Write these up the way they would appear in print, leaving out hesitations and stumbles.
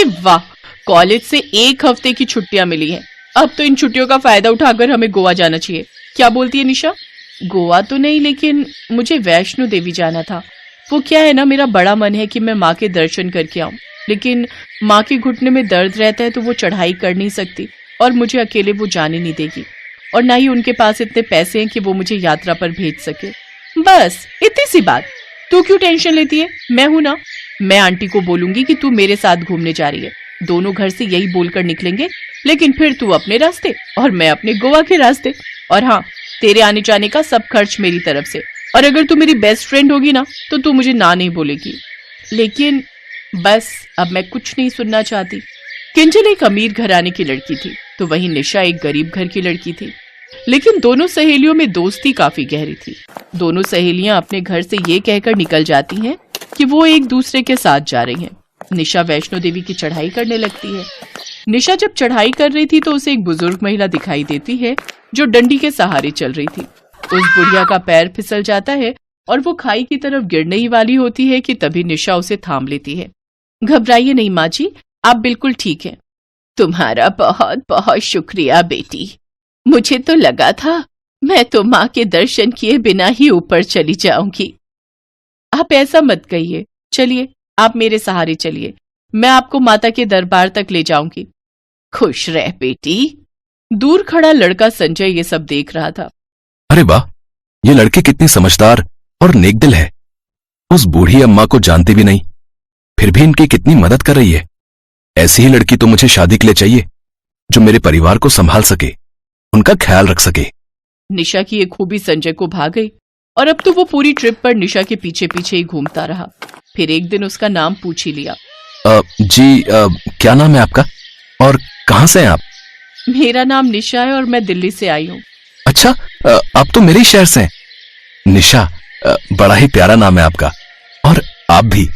अरे वाह, कॉलेज से 1 हफ्ते की छुट्टियां मिली हैं। अब तो इन छुट्टियों का फायदा उठाकर हमें गोवा जाना चाहिए। क्या बोलती है निशा? गोवा तो नहीं, लेकिन मुझे वैष्णो देवी जाना था। वो क्या है ना, मेरा बड़ा मन है कि मैं माँ के दर्शन करके आऊं, लेकिन माँ के घुटने में दर्द रहता है तो वो चढ़ाई कर नहीं सकती और मुझे अकेले वो जाने नहीं देगी, और ना ही उनके पास इतने पैसे हैं कि वो मुझे यात्रा पर भेज सके। बस इतनी सी बात, तू क्यों टेंशन लेती है? मैं हूं ना। मैं आंटी को बोलूंगी कि तू मेरे साथ घूमने जा रही है। दोनों घर से यही बोलकर निकलेंगे, लेकिन फिर तू अपने रास्ते और मैं अपने गोवा के रास्ते। और हाँ, तेरे आने जाने का सब खर्च मेरी तरफ से, और अगर तू मेरी बेस्ट फ्रेंड होगी ना तो तू मुझे ना नहीं बोलेगी। लेकिन बस अब मैं कुछ नहीं सुनना चाहती। किंजल एक अमीर घराने की लड़की थी, तो वहीं निशा एक गरीब घर की लड़की थी, लेकिन दोनों सहेलियों में दोस्ती काफी गहरी थी। दोनों सहेलियां अपने घर से ये कहकर निकल जाती हैं कि वो एक दूसरे के साथ जा रही हैं। निशा वैष्णो देवी की चढ़ाई करने लगती है। निशा जब चढ़ाई कर रही थी तो उसे एक बुजुर्ग महिला दिखाई देती है जो डंडी के सहारे चल रही थी। उस बुढ़िया का पैर फिसल जाता है और वो खाई की तरफ गिरने ही वाली होती है कि तभी निशा उसे थाम लेती है। घबराइए नहीं माँ जी, आप बिल्कुल ठीक हैं। तुम्हारा बहुत बहुत शुक्रिया बेटी। मुझे तो लगा था मैं तो माँ के दर्शन किए बिना ही ऊपर चली जाऊंगी। आप ऐसा मत कहिए, चलिए आप मेरे सहारे चलिए, मैं आपको माता के दरबार तक ले जाऊंगी। खुश रह बेटी। दूर खड़ा लड़का संजय ये सब देख रहा था। अरे वाह, ये लड़की कितनी समझदार और नेकदिल है। उस बूढ़ी अम्मा को जानती भी नहीं, फिर भी इनकी कितनी मदद कर रही है। ऐसी ही लड़की तो मुझे शादी के लिए चाहिए, जो मेरे परिवार को संभाल सके, उनका ख्याल रख सके। निशा की ये खूबी संजय को भा गई, और अब तो वो पूरी ट्रिप पर निशा के पीछे पीछे ही घूमता रहा। फिर एक दिन उसका नाम पूछ ही लिया। जी, क्या नाम है आपका और कहाँ से हैं आप? मेरा नाम निशा है और मैं दिल्ली से आई हूँ। अच्छा, आप तो मेरे ही शहर से हैं। निशा, बड़ा ही प्यारा नाम है आपका, और आप भी।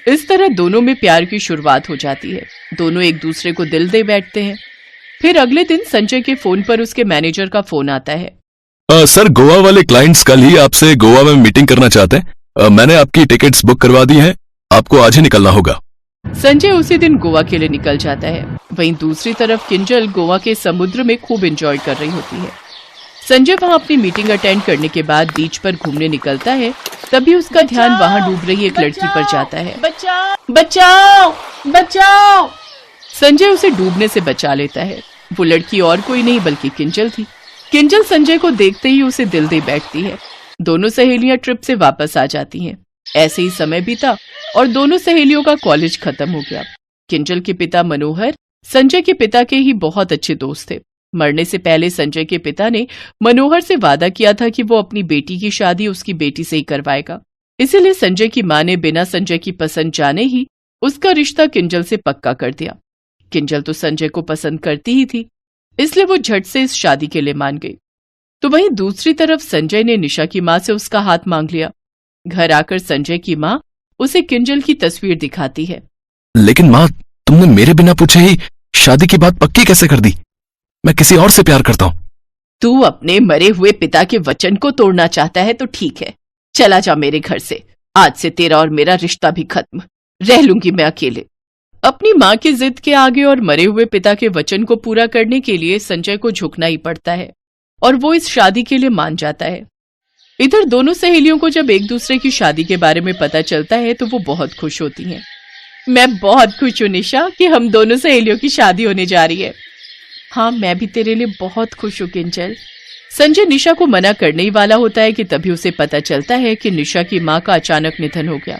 इस तरह दोनों में प्यार की शुरुआत हो जाती है। दोनों एक दूसरे को दिल दे बैठते हैं। फिर अगले दिन संजय के फोन पर उसके मैनेजर का फोन आता है। सर, गोवा वाले क्लाइंट्स कल ही आपसे गोवा में मीटिंग करना चाहते हैं। मैंने आपकी टिकट्स बुक करवा दी हैं, आपको आज ही निकलना होगा। संजय उसी दिन गोवा के लिए निकल जाता है। वहीं दूसरी तरफ किंजल गोवा के समुद्र में खूब एंजॉय कर रही होती है। संजय वहां अपनी मीटिंग अटेंड करने के बाद बीच पर घूमने निकलता है, तभी उसका ध्यान वहां डूब रही एक लड़की पर जाता है। बचाओ, बचाओ। संजय उसे डूबने से बचा लेता है। वो लड़की और कोई नहीं बल्कि किंजल थी। किंजल संजय को देखते ही उसे दिल दे बैठती है। दोनों सहेलियां ट्रिप से वापस आ जाती हैं। ऐसे ही समय बीता और दोनों सहेलियों का कॉलेज खत्म हो गया। किंजल के पिता मनोहर संजय के पिता के ही बहुत अच्छे दोस्त थे। मरने से पहले संजय के पिता ने मनोहर से वादा किया था कि वो अपनी बेटी की शादी उसकी बेटी से ही करवाएगा। इसीलिए संजय की मां ने बिना संजय की पसंद जाने ही उसका रिश्ता किंजल से पक्का कर दिया। किंजल तो संजय को पसंद करती ही थी, इसलिए वो झट से इस शादी के लिए मान गई। तो वहीं दूसरी तरफ संजय ने निशा की मां से उसका हाथ मांग लिया। घर आकर संजय की मां उसे किंजल की तस्वीर दिखाती है। लेकिन मां, तुमने मेरे बिना पूछे ही शादी की बात पक्की कैसे कर दी? मैं किसी और से प्यार करता हूँ। तू अपने मरे हुए पिता के वचन को तोड़ना चाहता है तो ठीक है, चला जा मेरे घर से। आज से तेरा और मेरा रिश्ता भी खत्म, रह लूंगी मैं अकेले। अपनी मां की जिद के आगे और मरे हुए पिता के वचन को पूरा करने के लिए संजय को झुकना ही पड़ता है और वो इस शादी के लिए मान जाता है। इधर दोनों सहेलियों को जब एक दूसरे की शादी के बारे में पता चलता है तो वो बहुत खुश होती हैं। मैं बहुत खुश हूँ निशा कि हम दोनों सहेलियों की शादी होने जा रही है। हाँ, मैं भी तेरे लिए बहुत खुश हूँ किंजल। संजय निशा को मना करने ही वाला होता है कि तभी उसे पता चलता है कि निशा की मां का अचानक निधन हो गया।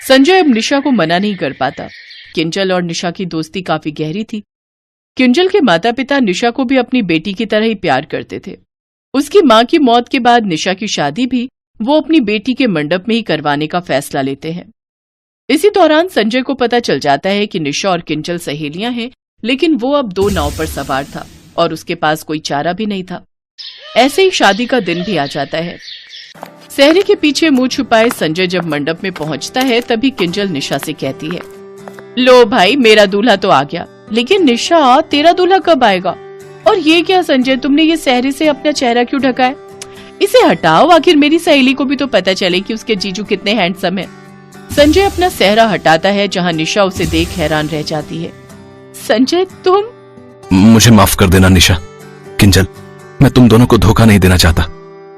संजय अब निशा को मना नहीं कर पाता। किंजल और निशा की दोस्ती काफी गहरी थी। किंजल के माता पिता निशा को भी अपनी बेटी की तरह ही प्यार करते थे। उसकी मां की मौत के बाद निशा की शादी भी वो अपनी बेटी के मंडप में ही करवाने का फैसला लेते हैं। इसी दौरान संजय को पता चल जाता है कि निशा और किंजल सहेलियां हैं, लेकिन वो अब 2 नाव पर सवार था और उसके पास कोई चारा भी नहीं था। ऐसे ही शादी का दिन भी आ जाता है। सहरे के पीछे मुंह छुपाए संजय जब मंडप में पहुंचता है तभी किंजल निशा से कहती है, लो भाई, मेरा दूल्हा तो आ गया, लेकिन निशा तेरा दूल्हा कब आएगा? और ये क्या संजय, तुमने ये सहरे से अपना चेहरा क्यों ढका है? इसे हटाओ, आखिर मेरी सहेली को भी तो पता चले कि उसके जीजू कितने हैंडसम है। संजय अपना सेहरा हटाता है, जहाँ निशा उसे देख हैरान रह जाती है। संजय, तुम? मुझे माफ कर देना निशा। किंजल, मैं तुम दोनों को धोखा नहीं देना चाहता,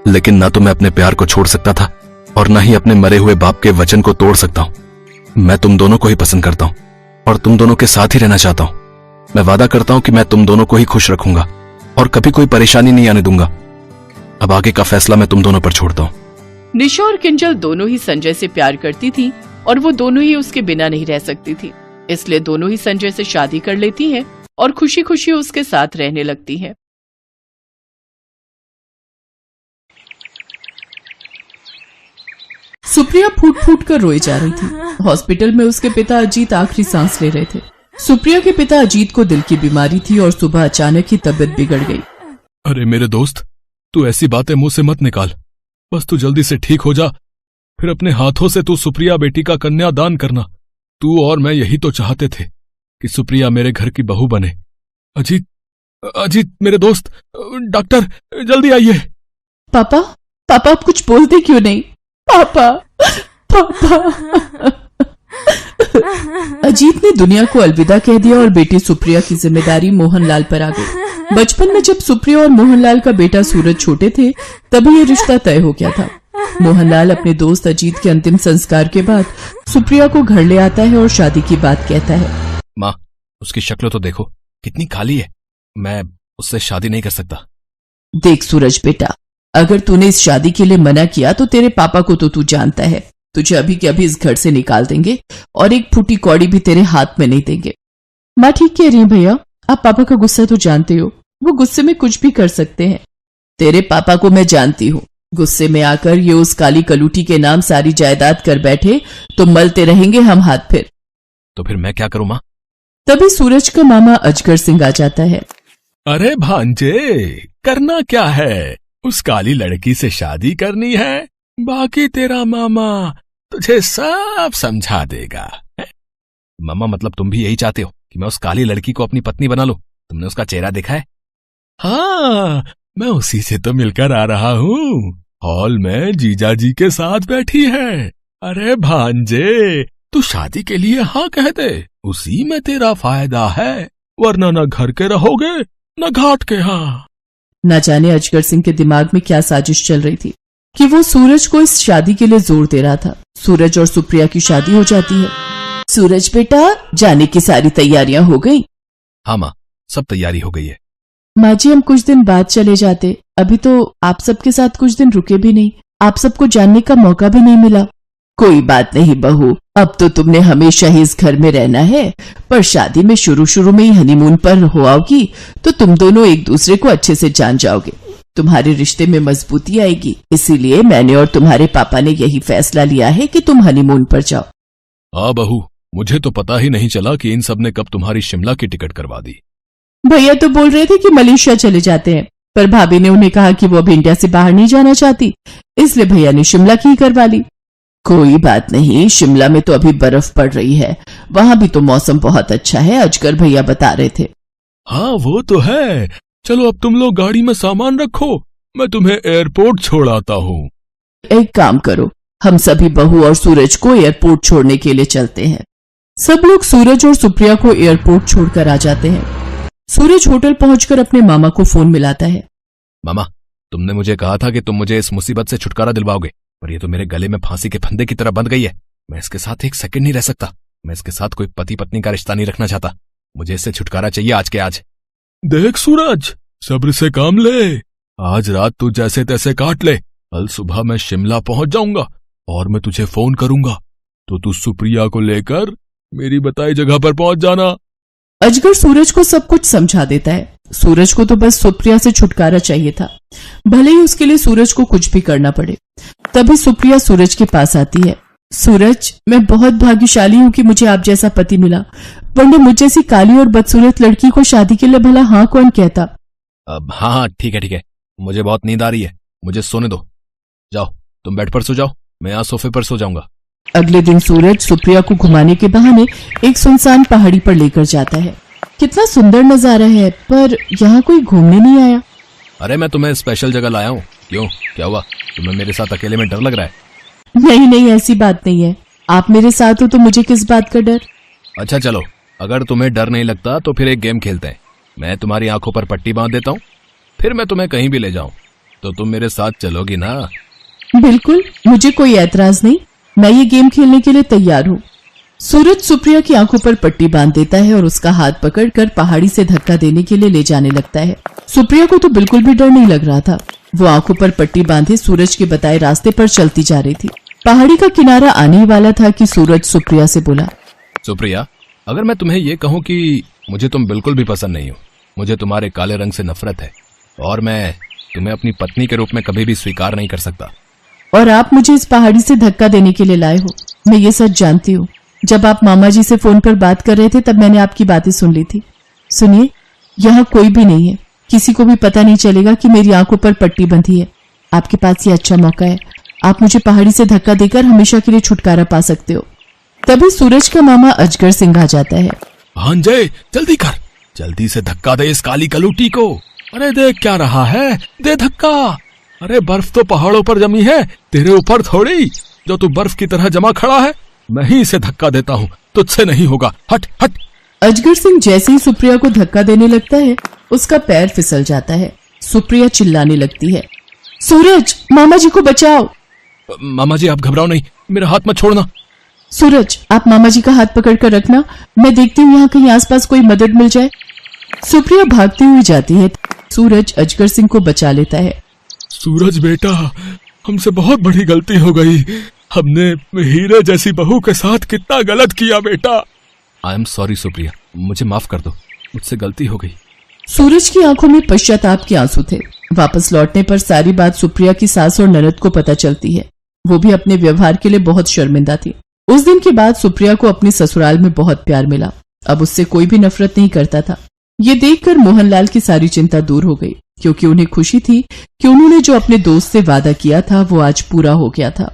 लेकिन ना तो मैं अपने प्यार को छोड़ सकता था और ना ही अपने मरे हुए बाप के वचन को तोड़ सकता हूँ। मैं तुम दोनों को ही पसंद करता हूँ और तुम दोनों के साथ ही रहना चाहता हूँ। मैं वादा करता हूँ कि मैं तुम दोनों को ही खुश रखूंगा और कभी कोई परेशानी नहीं आने दूंगा। अब आगे का फैसला मैं तुम दोनों पर छोड़ता हूँ। निशा और किंजल दोनों ही संजय से प्यार करती थी और वो दोनों ही उसके बिना नहीं रह सकती थी, इसलिए दोनों ही संजय से शादी कर लेती हैं और खुशी खुशी उसके साथ रहने लगती हैं। सुप्रिया फूट फूट कर रोई जा रही थी। हॉस्पिटल में उसके पिता अजीत आखिरी सांस ले रहे थे। सुप्रिया के पिता अजीत को दिल की बीमारी थी और सुबह अचानक ही तबीयत बिगड़ गई। अरे मेरे दोस्त, तू ऐसी बातें मुंह से मत निकाल। बस तू जल्दी से ठीक हो जा, फिर अपने हाथों से तू सुप्रिया बेटी का कन्यादान करना। तू और मैं यही तो चाहते थे कि सुप्रिया मेरे घर की बहू बने। अजीत, अजीत मेरे दोस्त, डॉक्टर जल्दी आइए। पापा, पापा आप कुछ बोलते क्यों नहीं? पापा, पापा। अजीत ने दुनिया को अलविदा कह दिया और बेटी सुप्रिया की जिम्मेदारी मोहनलाल पर आ गई। बचपन में जब सुप्रिया और मोहनलाल का बेटा सूरज छोटे थे, तभी ये रिश्ता तय हो गया था। मोहनलाल अपने दोस्त अजीत के अंतिम संस्कार के बाद सुप्रिया को घर ले आता है और शादी की बात कहता है। माँ, उसकी शक्ल तो देखो, कितनी काली है। मैं उससे शादी नहीं कर सकता। देख सूरज बेटा, अगर तूने इस शादी के लिए मना किया तो तेरे पापा को तो तू जानता है, तुझे अभी के अभी इस घर से निकाल देंगे और एक फूटी कौड़ी भी तेरे हाथ में नहीं देंगे। माँ ठीक कह रही है भैया, आप पापा का गुस्सा तो जानते हो, वो गुस्से में कुछ भी कर सकते हैं। तेरे पापा को मैं जानती हूँ, गुस्से में आकर ये उस काली कलूटी के नाम सारी जायदाद कर बैठे तो मलते रहेंगे हम हाथ फिर। तो फिर मैं क्या करूं माँ? तभी सूरज का मामा अजगर सिंह आ जाता है। अरे भांजे, करना क्या है? उस काली लड़की से शादी करनी है, बाकी तेरा मामा तुझे सब समझा देगा। मामा, मतलब तुम भी यही चाहते हो कि मैं उस काली लड़की को अपनी पत्नी बना लूं? तुमने उसका चेहरा देखा है? हाँ, मैं उसी से तो मिलकर आ रहा हूँ। हॉल में जीजा जी के साथ बैठी है। अरे भांजे, तू शादी के लिए हाँ कह दे, उसी में तेरा फायदा है, वरना न घर के रहोगे न घाट के। हाँ, न जाने अजगर सिंह के दिमाग में क्या साजिश चल रही थी कि वो सूरज को इस शादी के लिए जोर दे रहा था। सूरज और सुप्रिया की शादी हो जाती है। सूरज बेटा, जाने की सारी तैयारियां हो गई? हाँ माँ, सब तैयारी हो गई है। माँ जी, हम कुछ दिन बाद चले जाते, अभी तो आप सबके साथ कुछ दिन रुके भी नहीं, आप सबको जानने का मौका भी नहीं मिला। कोई बात नहीं बहू, अब तो तुमने हमेशा ही इस घर में रहना है, पर शादी में शुरू शुरू में ही हनीमून पर हो आओगी तो तुम दोनों एक दूसरे को अच्छे से जान जाओगे, तुम्हारे रिश्ते में मजबूती आएगी। इसीलिए मैंने और तुम्हारे पापा ने यही फैसला लिया है कि तुम हनीमून पर जाओ। हाँ बहू, मुझे तो पता ही नहीं चला कि इन सब ने कब तुम्हारी शिमला की टिकट करवा दी। भैया तो बोल रहे थे कि मलेशिया चले जाते हैं, पर भाभी ने उन्हें कहा कि वो अब इंडिया से बाहर नहीं जाना चाहती, इसलिए भैया ने शिमला की करवा ली। कोई बात नहीं, शिमला में तो अभी बर्फ पड़ रही है, वहां भी तो मौसम बहुत अच्छा है, अजगर भैया बता रहे थे। हाँ वो तो है। चलो अब तुम लोग गाड़ी में सामान रखो, मैं तुम्हें एयरपोर्ट छोड़ आता हूँ। एक काम करो, हम सभी बहू और सूरज को एयरपोर्ट छोड़ने के लिए चलते हैं। सब लोग सूरज और सुप्रिया को एयरपोर्ट छोड़कर आ जाते हैं। सूरज होटल पहुंचकर अपने मामा को फोन मिलाता है। मामा, तुमने मुझे कहा था कि तुम मुझे इस मुसीबत से छुटकारा दिलवाओगे, पर ये तो मेरे गले में फांसी के फंदे की तरह बंध गई है। मैं इसके साथ एक सेकंड नहीं रह सकता। मैं इसके साथ कोई पति पत्नी का रिश्ता नहीं रखना चाहता। मुझे इससे छुटकारा चाहिए आज के आज। देख सूरज, सब्र से काम ले। आज रात तू जैसे तैसे काट ले, कल सुबह मैं शिमला पहुंच जाऊंगा और मैं तुझे फोन करूंगा, तो तू सुप्रिया को लेकर मेरी बताई जगह पर पहुंच जाना। अजगर सूरज को सब कुछ समझा देता है। सूरज को तो बस सुप्रिया से छुटकारा चाहिए था, भले ही उसके लिए सूरज को कुछ भी करना पड़े। तभी सुप्रिया सूरज के पास आती है। सूरज, मैं बहुत भाग्यशाली हूँ कि मुझे आप जैसा पति मिला, वरना मुझ जैसी काली और बदसूरत लड़की को शादी के लिए भला हाँ कौन कहता। अब हाँ, ठीक है, मुझे बहुत नींद आ रही है, मुझे सोने दो। जाओ, तुम बेड पर सो जाओ, मैं यहाँ सोफे पर सो जाऊंगा। अगले दिन सूरज सुप्रिया को घुमाने के बहाने एक सुनसान पहाड़ी पर लेकर जाता है। कितना सुंदर नजारा है, पर यहाँ कोई घूमने नहीं आया। अरे मैं तुम्हें स्पेशल जगह लाया हूँ। क्यों, क्या हुआ? तुम्हें मेरे साथ अकेले में डर लग रहा है? नहीं, ऐसी बात नहीं है। आप मेरे साथ हो तो मुझे किस बात का डर। अच्छा चलो, अगर तुम्हें डर नहीं लगता तो फिर एक गेम खेलते हैं। मैं तुम्हारी आंखों पर पट्टी बांध देता हूँ, फिर मैं तुम्हें कहीं भी ले जाऊं तो तुम मेरे साथ चलोगी ना? बिल्कुल, मुझे कोई ऐतराज नहीं, मैं ये गेम खेलने के लिए तैयार हूँ। सूरज सुप्रिया की आंखों पर पट्टी बांध देता है और उसका हाथ पकड़कर पहाड़ी से धक्का देने के लिए ले जाने लगता है। सुप्रिया को तो बिल्कुल भी डर नहीं लग रहा था। वो आंखों पर पट्टी बांधे सूरज के बताए रास्ते पर चलती जा रही थी। पहाड़ी का किनारा आने ही वाला था कि सूरज सुप्रिया से बोला, सुप्रिया, अगर मैं तुम्हें ये कहूँ कि मुझे तुम बिल्कुल भी पसंद नहीं हो, मुझे तुम्हारे काले रंग से नफरत है और मैं तुम्हें अपनी पत्नी के रूप में कभी भी स्वीकार नहीं कर सकता। और आप मुझे इस पहाड़ी से धक्का देने के लिए लाए हो, मैं ये सच जानती हूँ। जब आप मामा जी से फोन पर बात कर रहे थे तब मैंने आपकी बातें सुन ली थी। सुनिए, यहाँ कोई भी नहीं है, किसी को भी पता नहीं चलेगा कि मेरी आंखों पर पट्टी बंधी है। आपके पास ये अच्छा मौका है, आप मुझे पहाड़ी से धक्का देकर हमेशा के लिए छुटकारा पा सकते हो। तभी सूरज का मामा अजगर सिंह आ जाता है। भांजे, जल्दी कर, जल्दी से धक्का दे इस काली कलूटी को। अरे देख क्या रहा है, दे धक्का। अरे बर्फ तो पहाड़ों पर जमी है, तेरे ऊपर थोड़ी, जो तू बर्फ की तरह जमा खड़ा है। मैं ही इसे धक्का देता हूँ, तुझसे नहीं होगा, हट हट। अजगर सिंह जैसे ही सुप्रिया को धक्का देने लगता है, उसका पैर फिसल जाता है। सुप्रिया चिल्लाने लगती है, सूरज, मामा जी को बचाओ। मामा जी आप घबराओ नहीं, मेरा हाथ मत छोड़ना। सूरज, आप मामा जी का हाथ पकड़ कर रखना, मैं देखती हूँ यहाँ कहीं आसपास कोई मदद मिल जाए। सुप्रिया भागती हुई जाती है। सूरज अजगर सिंह को बचा लेता है। सूरज बेटा, हमसे बहुत बड़ी गलती हो गई, हमने हीरे जैसी बहू के साथ कितना गलत किया बेटा। आई एम सॉरी सुप्रिया, मुझे माफ कर दो, मुझसे गलती हो गई। सूरज की आंखों में पश्चाताप के आंसू थे। वापस लौटने पर सारी बात सुप्रिया की सास और ननद को पता चलती है। वो भी अपने व्यवहार के लिए बहुत शर्मिंदा थी। उस दिन के बाद सुप्रिया को अपने ससुराल में बहुत प्यार मिला। अब उससे कोई भी नफरत नहीं करता था। ये देखकर मोहनलाल की सारी चिंता दूर हो गई, क्योंकि उन्हें खुशी थी कि उन्होंने जो अपने दोस्त से वादा किया था वो आज पूरा हो गया था।